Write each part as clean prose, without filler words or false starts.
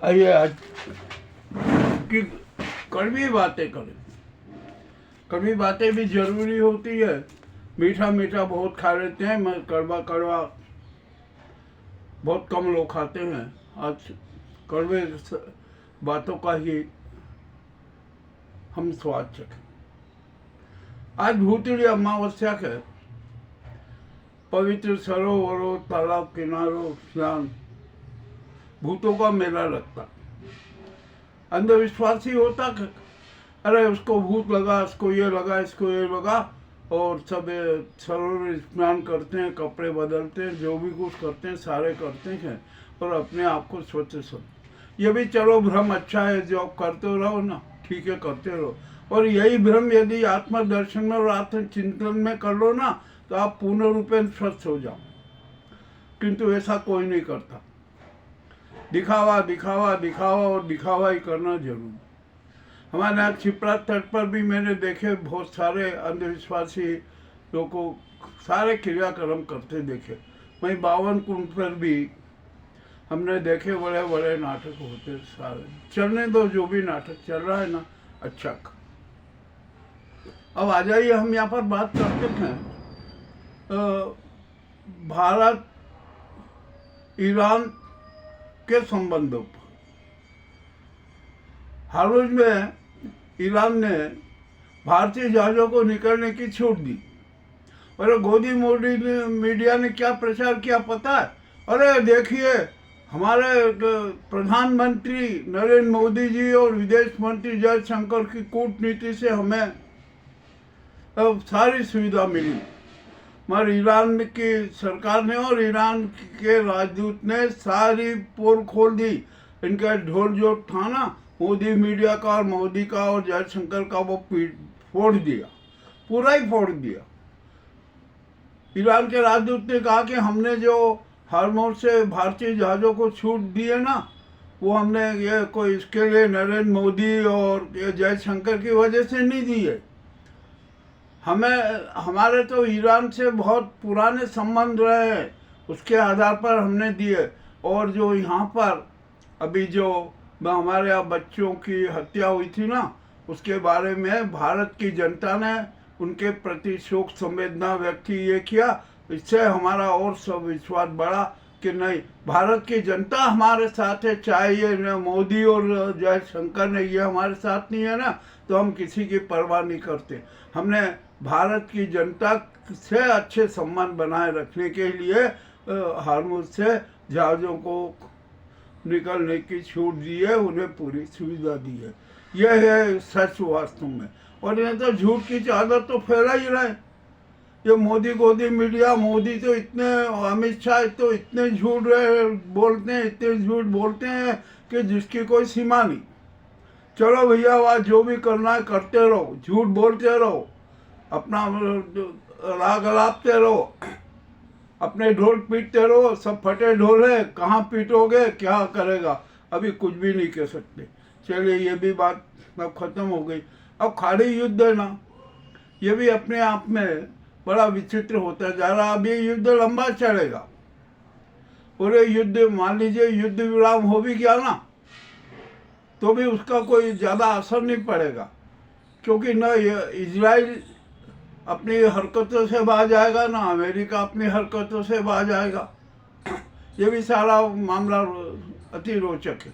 आइए आज की कड़वी बातें करें। कड़वी बातें भी जरूरी होती है। मीठा मीठा बहुत खा लेते हैं, मैं कड़वा कड़वा बहुत कम लोग खाते हैं। आज कड़वे बातों का ही हम स्वाद चखें। आज भूतड़ी अमावस्या के पवित्र सरोवरों, तालाब किनारों स्नान, भूतों का मेला लगता। अंधविश्वासी होता कि अरे उसको भूत लगा, इसको ये लगा, इसको ये लगा, और सब सरोवर स्नान करते हैं, कपड़े बदलते हैं, जो भी कुछ करते हैं सारे करते हैं और अपने आप को स्वच्छ समझ। ये भी चलो भ्रम अच्छा है, जो आप करते रहो ना, ठीक है, करते रहो। और यही भ्रम यदि आत्मदर्शन में और आत्मचिंतन में कर लो ना, तो आप पूर्ण रूपेण स्वस्थ हो जाओ। किंतु ऐसा कोई नहीं करता। दिखावा दिखावा दिखावा और दिखावा ही करना जरूरी। हमारे यहाँ छिपरा तट पर भी मैंने देखे बहुत सारे अंधविश्वासी लोगों को सारे क्रियाक्रम करते देखे। वहीं 52 कुंड पर भी हमने देखे बड़े बड़े नाटक होते सारे। चलने दो, जो भी नाटक चल रहा है ना, अच्छा। अब आ जाइए, हम यहाँ पर बात करते हैं भारत ईरान के संबंधों पर। हाल में ईरान ने भारतीय जहाजों को निकलने की छूट दी। और गोदी मोदी मीडिया ने क्या प्रचार किया पता है? अरे देखिए, हमारे प्रधानमंत्री नरेंद्र मोदी जी और विदेश मंत्री जयशंकर की कूटनीति से हमें सारी सुविधा मिली। मगर ईरान की सरकार ने और ईरान के राजदूत ने सारी पोल खोल दी। इनका ढोल जो था ना, मोदी मीडिया का और मोदी का और जयशंकर का, वो फोड़ दिया, पूरा ही फोड़ दिया। ईरान के राजदूत ने कहा कि हमने जो हार्मोज से भारतीय जहाज़ों को छूट दी है ना, वो हमने ये कोई इसके लिए नरेंद्र मोदी और ये जयशंकर की वजह से नहीं दी है। हमारे तो ईरान से बहुत पुराने संबंध रहे हैं, उसके आधार पर हमने दिए। और जो यहाँ पर अभी जो हमारे यहाँ बच्चों की हत्या हुई थी ना, उसके बारे में भारत की जनता ने उनके प्रति शोक संवेदना व्यक्त की, ये किया। इससे हमारा और सब विश्वास बढ़ा कि नहीं, भारत की जनता हमारे साथ है। चाहे ये मोदी और जयशंकर ने ये हमारे साथ नहीं है ना, तो हम किसी की परवाह नहीं करते। हमने भारत की जनता से अच्छे संबंध बनाए रखने के लिए हार्मुज से जहाज़ों को निकलने की छूट दी है, उन्हें पूरी सुविधा दी है। यह है सच वास्तव में। और ये तो झूठ की चादर तो फैला ही रहे। ये मोदी गोदी मीडिया, मोदी तो इतने, अमित शाह तो इतने झूठ बोलते हैं, इतने झूठ बोलते हैं कि जिसकी कोई सीमा नहीं। चलो भैया, वह जो भी करना है करते रहो, झूठ बोलते रहो, अपना राग अलापते रहो, अपने ढोल पीटते रहो। सब फटे ढोल है, कहाँ पीटोगे, क्या करेगा, अभी कुछ भी नहीं कह सकते। चलिए, ये भी बात अब खत्म हो गई। अब खाड़ी युद्ध है ना, ये भी अपने आप में बड़ा विचित्र होता जा रहा। अब ये युद्ध लंबा चलेगा। पूरे युद्ध, मान लीजिए युद्ध विराम हो भी गया ना, तो भी उसका कोई ज़्यादा असर नहीं पड़ेगा, क्योंकि न इजराइल अपनी हरकतों से बाज आएगा, ना अमेरिका अपनी हरकतों से बाज आएगा। ये भी सारा मामला अति रोचक है।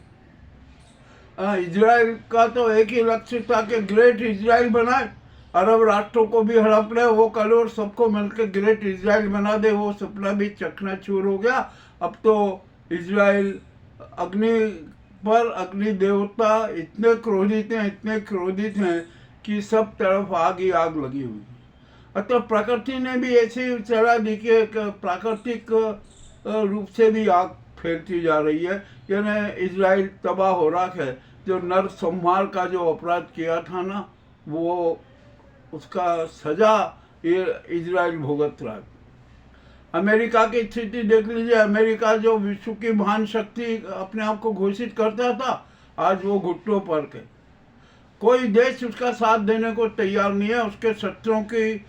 इजराइल का तो एक ही लक्ष्य था कि ग्रेट इजराइल बनाए, अरब राष्ट्रों को भी हड़प ले, वो करे और सबको मिलकर ग्रेट इजराइल बना दे। वो सपना भी चकनाचूर हो गया। अब तो इजराइल अग्नि पर अग्नि देवता इतने क्रोधित हैं, इतने क्रोधित हैं कि सब तरफ आग ही आग लगी हुई है। अतः प्रकृति ने भी ऐसी चला दी कि प्राकृतिक रूप से भी आग फैलती जा रही है। यानी इजराइल तबाह हो रहा है। जो नरसंहार का जो अपराध किया था ना, वो उसका सजा ये इजराइल भुगत रहा है। अमेरिका की स्थिति देख लीजिए। अमेरिका जो विश्व की महान शक्ति अपने आप को घोषित करता था, आज वो घुटनों पर के। कोई देश उसका साथ देने को तैयार नहीं है। उसके शस्त्रों की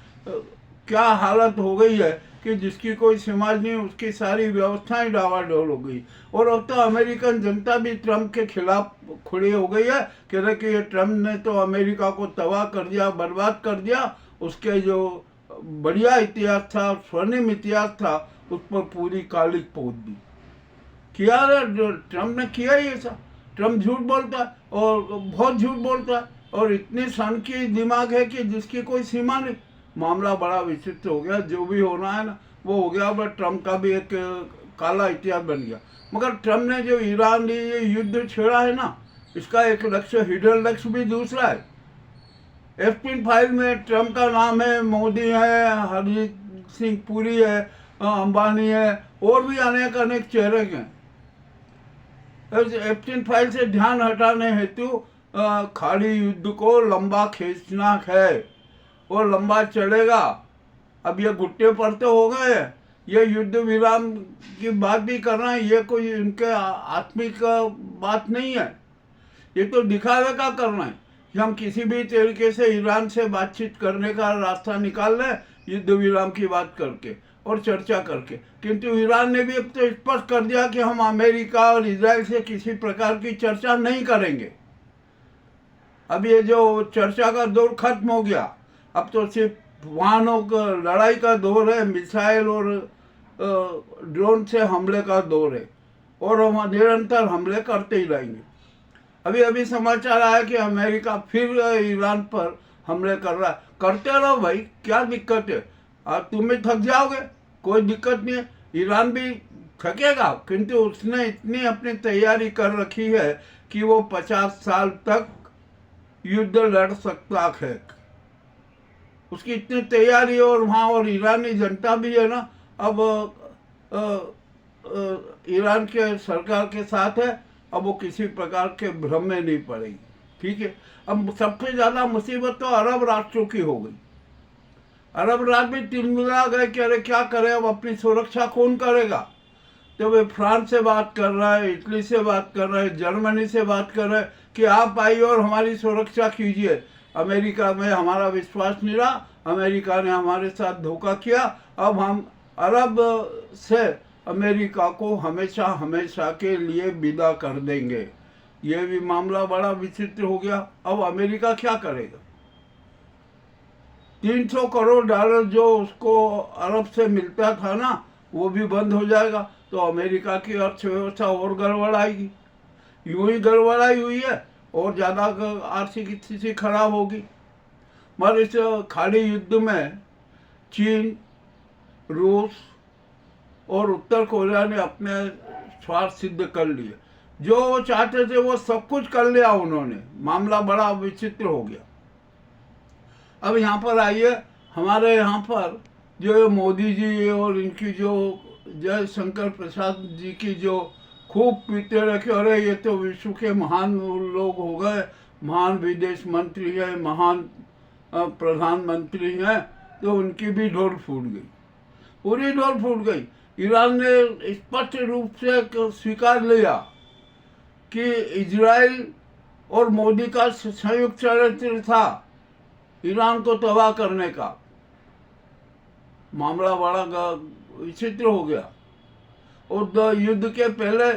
क्या हालत हो गई है कि जिसकी कोई समाज नहीं, उसकी सारी व्यवस्थाएं डावाडोल हो गई। और अब तो अमेरिकन जनता भी ट्रम्प के खिलाफ खड़ी हो गई है, कह रहे कि ये ट्रम्प ने तो अमेरिका को तबाह कर दिया, बर्बाद कर दिया। उसके जो बढ़िया इतिहास था, स्वर्णिम इतिहास था, उस पर पूरी कालिक पोत दी। किया ट्रम्प ने किया ही ऐसा। ट्रम्प झूठ बोलता है और बहुत झूठ बोलता है, और इतनी सन की दिमाग है कि जिसकी कोई सीमा नहीं। मामला बड़ा विचित्र हो गया। जो भी होना है ना वो हो गया, बट ट्रम्प का भी एक काला इतिहास बन गया। मगर ट्रम्प ने जो ईरान ये युद्ध छेड़ा है ना, इसका एक लक्ष्य, हिडन लक्ष्य भी दूसरा है। एफपिन फाइल में ट्रम्प का नाम है, मोदी है, हरदीप सिंह पुरी है, अंबानी है, और भी अनेक चेहरे हैं। एफपिन फाइल से ध्यान हटाने हेतु खाड़ी युद्ध को लंबा खींचना है, और लंबा चलेगा। अब ये घुट्टे पर तो हो गए, ये युद्ध विराम की बात भी करना है, ये कोई उनके आत्मिक बात नहीं है। ये तो दिखावे का करना है कि हम किसी भी तरीके से ईरान से बातचीत करने का रास्ता निकाल लें, युद्ध विराम की बात करके और चर्चा करके। किंतु ईरान ने भी अब तो स्पष्ट कर दिया कि हम अमेरिका और इजराइल से किसी प्रकार की चर्चा नहीं करेंगे। अब ये जो चर्चा का दौर खत्म हो गया, अब तो सिर्फ वाहनों का लड़ाई का दौर है, मिसाइल और ड्रोन से हमले का दौर है, और हम निरंतर हमले करते ही रहेंगे। अभी समाचार आया कि अमेरिका फिर ईरान पर हमले कर रहा है। करते रहो भाई, क्या दिक्कत है? तुम भी थक जाओगे, कोई दिक्कत नहीं है। ईरान भी थकेगा, किंतु उसने इतनी अपनी तैयारी कर रखी है कि वो 50 साल तक युद्ध लड़ सकता है। उसकी इतनी तैयारी, और वहाँ और ईरानी जनता भी है ना, अब ईरान के सरकार के साथ है। अब वो किसी प्रकार के भ्रम में नहीं पड़ेगी। ठीक है। अब सबसे ज़्यादा मुसीबत तो अरब राष्ट्रों की हो गई। अरब राष्ट्र भी तिलमिला गए कि अरे क्या करें, अब अपनी सुरक्षा कौन करेगा? तो वे फ्रांस से बात कर रहा है, इटली से बात कर रहे हैं, जर्मनी से बात कर रहे हैं कि आप आइए और हमारी सुरक्षा कीजिए। अमेरिका में हमारा विश्वास नहीं रहा, अमेरिका ने हमारे साथ धोखा किया, अब हम अरब से अमेरिका को हमेशा हमेशा के लिए विदा कर देंगे। ये भी मामला बड़ा विचित्र हो गया। अब अमेरिका क्या करेगा? 300 करोड़ डॉलर जो उसको अरब से मिलता था ना, वो भी बंद हो जाएगा, तो अमेरिका की अर्थव्यवस्था और गड़बड़ाएगी। यूं ही गड़बड़ाई हुई है, और ज़्यादा आर्थिक स्थिति खराब होगी। मगर इस खाड़ी युद्ध में चीन, रूस और उत्तर कोरिया ने अपने स्वार्थ सिद्ध कर लिए। जो वो चाहते थे वो सब कुछ कर लिया उन्होंने। मामला बड़ा विचित्र हो गया। अब यहाँ पर आइए, हमारे यहाँ पर जो मोदी जी और इनकी जो जयशंकर प्रसाद जी की जो खूब पीते रखे, अरे ये तो विश्व के महान लोग हो गए, महान विदेश मंत्री है, महान प्रधानमंत्री हैं, तो उनकी भी डोर फूट गई, पूरी डोर फूट गई। ईरान ने स्पष्ट रूप से स्वीकार लिया कि इजराइल और मोदी का संयुक्त षड्यंत्र था ईरान को तबाह करने का। मामला बड़ा विचित्र हो गया। और युद्ध के पहले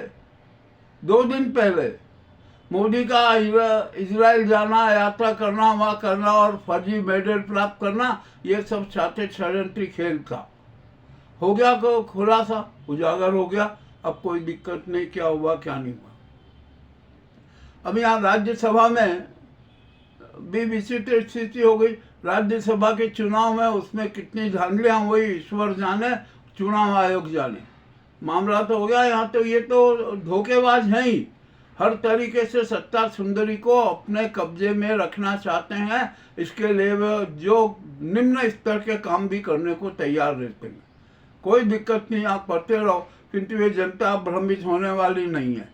2 दिन पहले मोदी का इजराइल जाना, यात्रा करना, वहाँ करना और फर्जी मेडल प्राप्त करना, ये सब छात्र षड्यंत्री खेल था। हो गया को खुलासा, उजागर हो गया। अब कोई दिक्कत नहीं, क्या हुआ क्या नहीं हुआ। अब यहाँ राज्यसभा में भी विचित्र स्थिति हो गई। राज्यसभा के चुनाव में उसमें कितनी धांधलियाँ हुई, ईश्वर जाने, चुनाव आयोग जाने। मामला तो हो गया। यहाँ तो ये तो धोखेबाज हैं ही, हर तरीके से सत्ता सुंदरी को अपने कब्जे में रखना चाहते हैं। इसके लिए वे जो निम्न स्तर के काम भी करने को तैयार रहते हैं। कोई दिक्कत नहीं, आप करते रहो, किंतु ये जनता भ्रमित होने वाली नहीं है।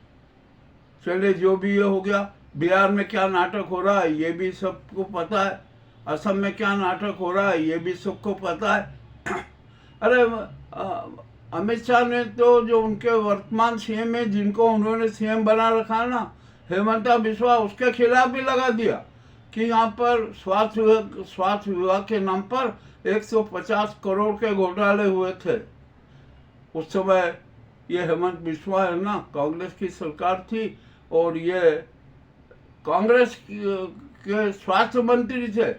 चलिए, जो भी ये हो गया। बिहार में क्या नाटक हो रहा है ये भी सबको पता है, असम में क्या नाटक हो रहा है ये भी सबको पता है। अरे अमित शाह ने तो जो उनके वर्तमान सीएम है, जिनको उन्होंने सीएम बना रखा है ना, हेमंता बिस्वा, उसके खिलाफ भी लगा दिया कि यहाँ पर स्वास्थ्य विभाग के नाम पर 150 करोड़ के घोटाले हुए थे। उस समय ये हेमंत बिस्वा है ना, कांग्रेस की सरकार थी और ये कांग्रेस के स्वास्थ्य मंत्री थे।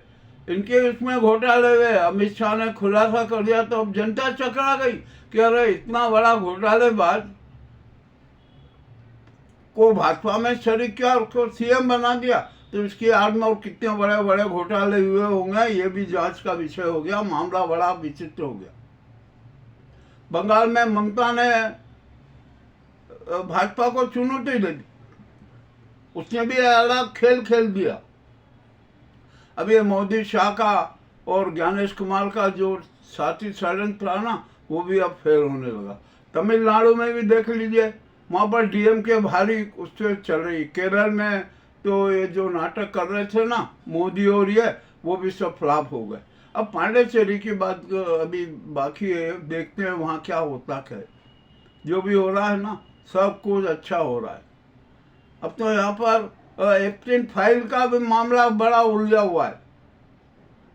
इनके इसमें घोटाले हुए, अमित शाह ने खुलासा कर दिया तो अब जनता चकरा गई कि अरे इतना बड़ा घोटालेबाज को भाजपा में शरीक किया और उसको सीएम बना दिया, तो इसकी आड़ में और कितने बड़े बड़े घोटाले हुए होंगे ये भी जांच का विषय हो गया। मामला बड़ा विचित्र हो गया। बंगाल में ममता ने भाजपा को चुनौती दे दी, उसने भी अलग खेल खेल दिया। अब ये मोदी शाह का और ज्ञानेश कुमार का जो साथी षड्यंत्र था ना, वो भी अब फेल होने लगा। तमिलनाडु में भी देख लीजिए, वहाँ पर डीएमके भारी उससे चल रही। केरल में तो ये जो नाटक कर रहे थे ना मोदी और ये, वो भी सब फ्लॉप हो गए। अब पांडिचेरी की बात अभी बाकी है, देखते हैं वहाँ क्या होता है। जो भी हो रहा है ना, सब कुछ अच्छा हो रहा है। अब तो यहाँ पर एप्टिन फाइल का भी मामला बड़ा उलझा हुआ है।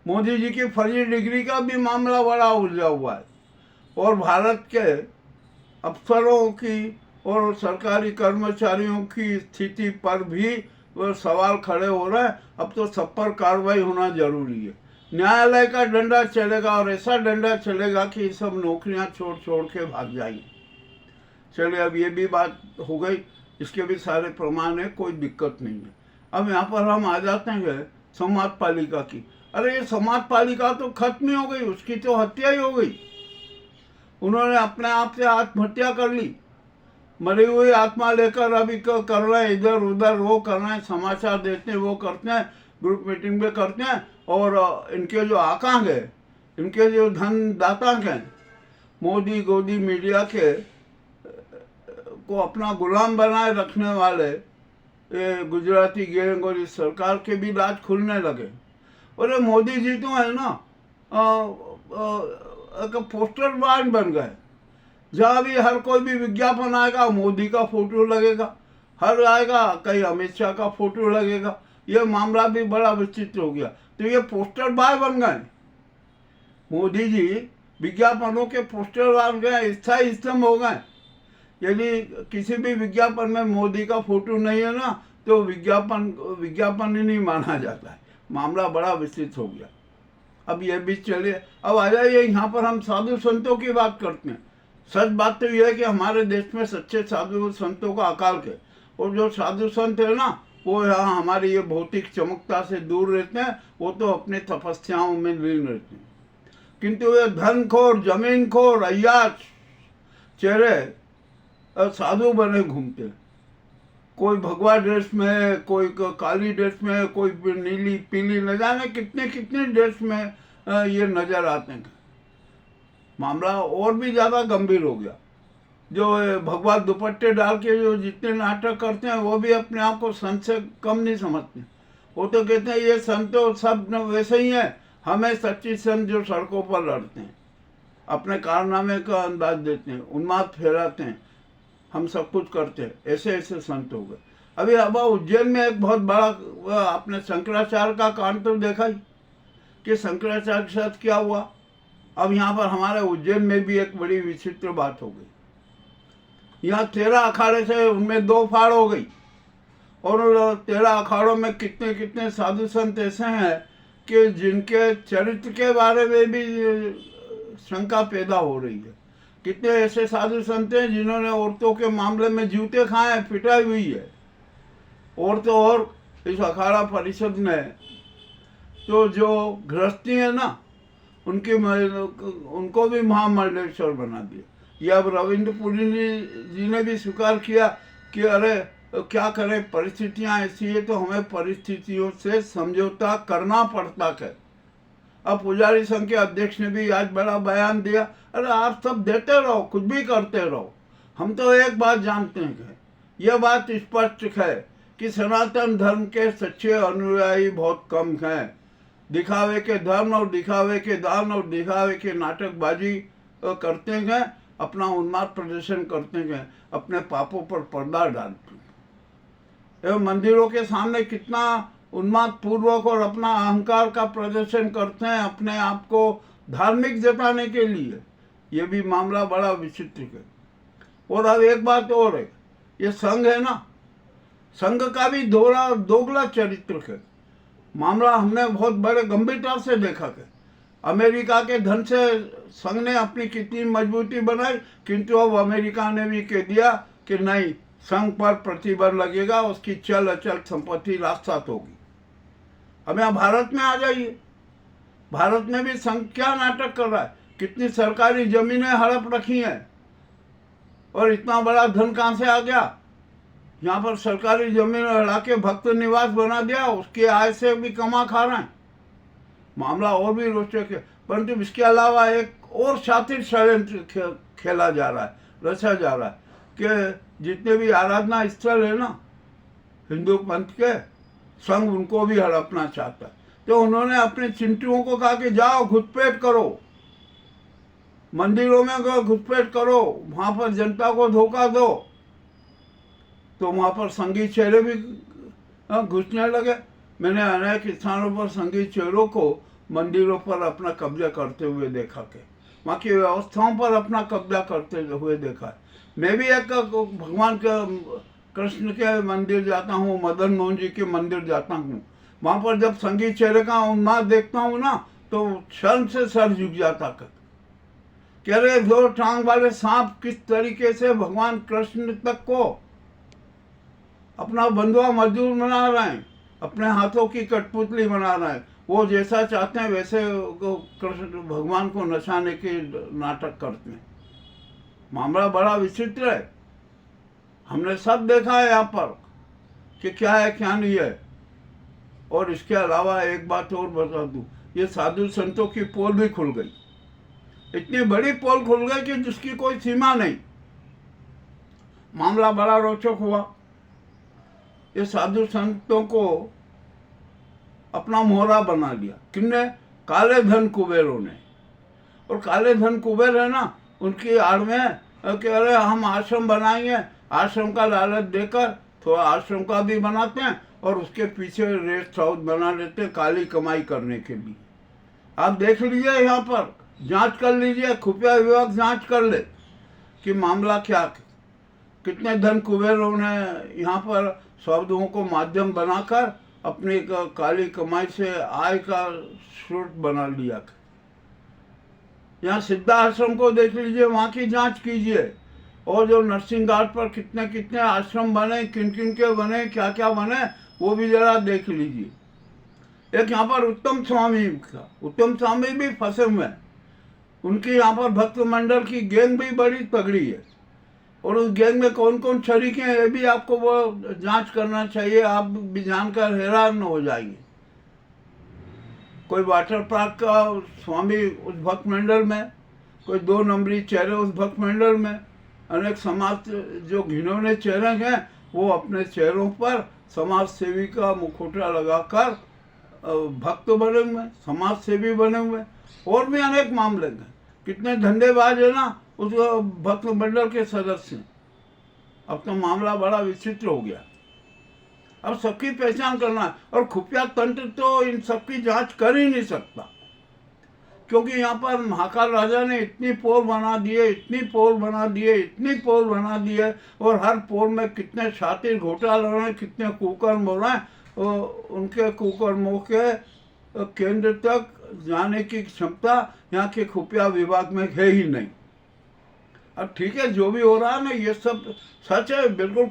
मोदी जी की फर्जी डिग्री का भी मामला बड़ा उलझा हुआ है। और भारत के अफसरों की और सरकारी कर्मचारियों की स्थिति पर भी वो सवाल खड़े हो रहे हैं। अब तो सब पर कार्रवाई होना जरूरी है। न्यायालय का डंडा चलेगा और ऐसा डंडा चलेगा कि सब नौकरियां छोड़ छोड़ के भाग जाएंगे। चलिए, अब ये भी बात हो गई, इसके भी सारे प्रमाण है, कोई दिक्कत नहीं है। अब यहाँ पर हम आ जाते हैं समाज पालिका की। अरे ये समाज पालिका तो खत्म ही हो गई, उसकी तो हत्या ही हो गई। उन्होंने अपने आप से आत्महत्या कर ली। मरी हुई आत्मा लेकर अभी कर रहे हैं, इधर उधर वो कर रहे हैं, समाचार देते हैं, वो करते हैं, ग्रुप मीटिंग में करते हैं। और इनके जो आकांक है, इनके जो धनदाता हैं, मोदी गोदी मीडिया के को अपना गुलाम बनाए रखने वाले ये गुजराती गैंग और इस सरकार के भी राज खुलने लगे। और ये मोदी जी तो है ना पोस्टर ब्रांड बन गए। जहाँ भी हर कोई भी विज्ञापन आएगा मोदी का फोटो लगेगा, हर आएगा कहीं अमित शाह का फोटो लगेगा। ये मामला भी बड़ा विचित्र हो गया। तो ये पोस्टर बॉय बन गए मोदी जी, विज्ञापनों के पोस्टर बन गए, स्थायी स्तंभ हो गए। यदि किसी भी विज्ञापन में मोदी का फोटो नहीं है ना, तो विज्ञापन ही नहीं माना जाता है। मामला बड़ा विस्तृत हो गया। अब ये भी चलिए, अब आ जाइए यहाँ पर हम साधु संतों की बात करते हैं। सच बात तो यह है कि हमारे देश में सच्चे साधु संतों का अकाल है। और जो साधु संत है ना, वो यहाँ हमारी ये भौतिक चमकता से दूर रहते हैं, वो तो अपने तपस्याओं में लीन रहते हैं। किंतु ये धनखोर, जमीनखोर, अय्याश चेहरे साधु बने घूमते हैं। कोई भगवा ड्रेस में, कोई काली ड्रेस में, कोई नीली पीली, न जाने कितने कितने ड्रेस में ये नजर आते हैं। मामला और भी ज़्यादा गंभीर हो गया। जो भगवा दुपट्टे डाल के जो जितने नाटक करते हैं, वो भी अपने आप को संत से कम नहीं समझते। वो तो कहते हैं ये संत तो सब वैसे ही हैं, हमें सच्ची संत जो सड़कों पर लड़ते हैं, अपने कारनामे का अंदाज देते हैं, उन्माद फैलाते हैं, हम सब कुछ करते हैं, ऐसे ऐसे संत हो गए। अभी अब उज्जैन में एक बहुत बड़ा आपने शंकराचार्य का कांड तो देखा ही कि शंकराचार्य के साथ क्या हुआ। अब यहाँ पर हमारे उज्जैन में भी एक बड़ी विचित्र बात हो गई। यहाँ 13 अखाड़े थे, उनमें 2 फाड़ हो गई। और 13 अखाड़ों में कितने कितने साधु संत ऐसे हैं कि जिनके चरित्र के बारे में भी शंका पैदा हो रही है। कितने ऐसे साधु संत हैं जिन्होंने औरतों के मामले में जूते खाए हैं, पिटाई हुई है। और तो और इस अखाड़ा परिषद में तो जो गृहस्थी है ना, उनको भी महामंडलेश्वर बना दिया। ये अब रविंद्रपुरी जी ने भी स्वीकार किया कि अरे क्या करें, परिस्थितियां ऐसी है तो हमें परिस्थितियों से समझौता करना पड़ता है। अब पुजारी संघ के अध्यक्ष ने भी आज बड़ा बयान दिया, अरे आप सब देते रहो, कुछ भी करते रहो, हम तो एक बात जानते हैं, यह बात स्पष्ट है कि सनातन धर्म के सच्चे अनुयायी बहुत कम हैं। दिखावे के धर्म और दिखावे के दान और दिखावे के नाटकबाजी करते हैं, अपना उन्माद प्रदर्शन करते हैं, अपने पापों पर पर्दा डालते हैं। एवं मंदिरों के सामने कितना उन्माद पूर्वक और अपना अहंकार का प्रदर्शन करते हैं अपने आप को धार्मिक जताने के लिए। ये भी मामला बड़ा विचित्र है। और अब एक बात और है, ये संघ है ना, संघ का भी दोगला चरित्र है। मामला हमने बहुत बड़े गंभीरता से देखा है। अमेरिका के धन से संघ ने अपनी कितनी मजबूती बनाई, किंतु अब अमेरिका ने भी कह दिया कि नहीं, संघ पर प्रतिबंध लगेगा, उसकी चल अचल संपत्ति रास्तात होगी। अब यहाँ भारत में आ जाइए, भारत में भी संघ क्या नाटक कर रहा है। कितनी सरकारी जमीनें हड़प रखी हैं और इतना बड़ा धन कहाँ से आ गया। यहाँ पर सरकारी जमीन हड़ा के भक्त निवास बना दिया, उसकी आय से भी कमा खा रहे हैं। मामला और भी रोचक है। परंतु इसके अलावा एक और शातिर षड्यंत्र खेला जा रहा है, रचा जा रहा है कि जितने भी आराधना स्थल है ना हिंदू पंथ के, संघ उनको भी हड़पना चाहता है। तो उन्होंने अपने चिंटुओं को कहा कि जाओ घुसपैठ करो, मंदिरों में गो घुसपैठ करो, वहाँ पर जनता को धोखा दो। तो वहाँ पर संघी चेहरे भी घुसने लगे। मैंने अनेक स्थानों पर संघी चेहरों को मंदिरों पर अपना कब्जा करते हुए देखा के, वहाँ की व्यवस्थाओं पर अपना कब्जा करते हुए देखा है। मैं भी एक भगवान के कृष्ण के मंदिर जाता हूँ, मदन मोहन जी के मंदिर जाता हूँ। वहाँ पर जब संघी चेहरे का उन्माद देखता हूँ ना, तो शर्म से सर झुक जाता कर। कह रहे दो टांग वाले सांप किस तरीके से भगवान कृष्ण तक को अपना बंधुआ मजदूर बना रहे हैं, अपने हाथों की कठपुतली बना रहे हैं। वो जैसा चाहते हैं वैसे कृष्ण भगवान को नचाने के नाटक करते हैं। मामला बड़ा विचित्र है। हमने सब देखा है यहाँ पर कि क्या है क्या नहीं है। और इसके अलावा एक बात और बता दूं, ये साधु संतों की पोल भी खुल गई। इतनी बड़ी पोल खुल गई कि जिसकी कोई सीमा नहीं। मामला बड़ा रोचक हुआ। ये साधु संतों को अपना मोहरा बना लिया किसने? काले धन कुबेरों ने। और काले धन कुबेर है ना, उनकी आड़ में कह रहे हम आश्रम बनाएंगे, आश्रम का लालच देकर थोड़ा आश्रम का भी बनाते हैं और उसके पीछे रेस्ट हाउस बना लेते हैं काली कमाई करने के लिए। आप देख लीजिए, यहाँ पर जांच कर लीजिए, खुफिया विभाग जांच कर ले कि मामला क्या, कितने धन कुबेरों ने यहाँ पर साधुओं को माध्यम बनाकर अपनी काली कमाई से आय का स्रोत बना लिया। यहाँ सिद्धा आश्रम को देख लीजिए, वहाँ की जांच कीजिए। और जो नरसिंह घाट पर कितने कितने आश्रम बने, किन किन के बने, क्या क्या बने, वो भी जरा देख लीजिए। एक यहाँ पर उत्तम स्वामी भी फंसे हुए हैं। उनकी यहाँ पर भक्त मंडल की गैंग भी बड़ी तगड़ी है। और उस गैंग में कौन कौन शरीक हैं ये भी आपको वो जांच करना चाहिए। आप भी जानकर हैरान हो जाएंगे। कोई वाटर पार्क का स्वामी उस भक्त मंडल में, कोई 2 नंबरी चेहरे उस भक्त मंडल में, अनेक समाज जो घिनौने चेहरे हैं वो अपने चेहरों पर समाज सेवी का मुखौटा लगाकर भक्त बने हुए, समाज सेवी बने हुए। और भी अनेक मामले हैं। कितने धंधेबाज है ना उस भक्त मंडल के सदस्य। अब तो मामला बड़ा विचित्र हो गया। अब सबकी पहचान करना है। और खुफिया तंत्र तो इन सबकी जांच कर ही नहीं सकता, क्योंकि यहाँ पर महाकाल राजा ने इतनी पोल बना दिए, इतनी पोल बना दिए, इतनी पोल बना दिए। और हर पोल में कितने शातिर घोटाले हो रहे हैं, कितने कुकर्म हो रहे हैं। उनके कुकर्मों के केंद्र तक जाने की क्षमता यहाँ के खुफिया विभाग में है ही नहीं। अब ठीक है, जो भी हो रहा है ना, ये सब सच है बिल्कुल।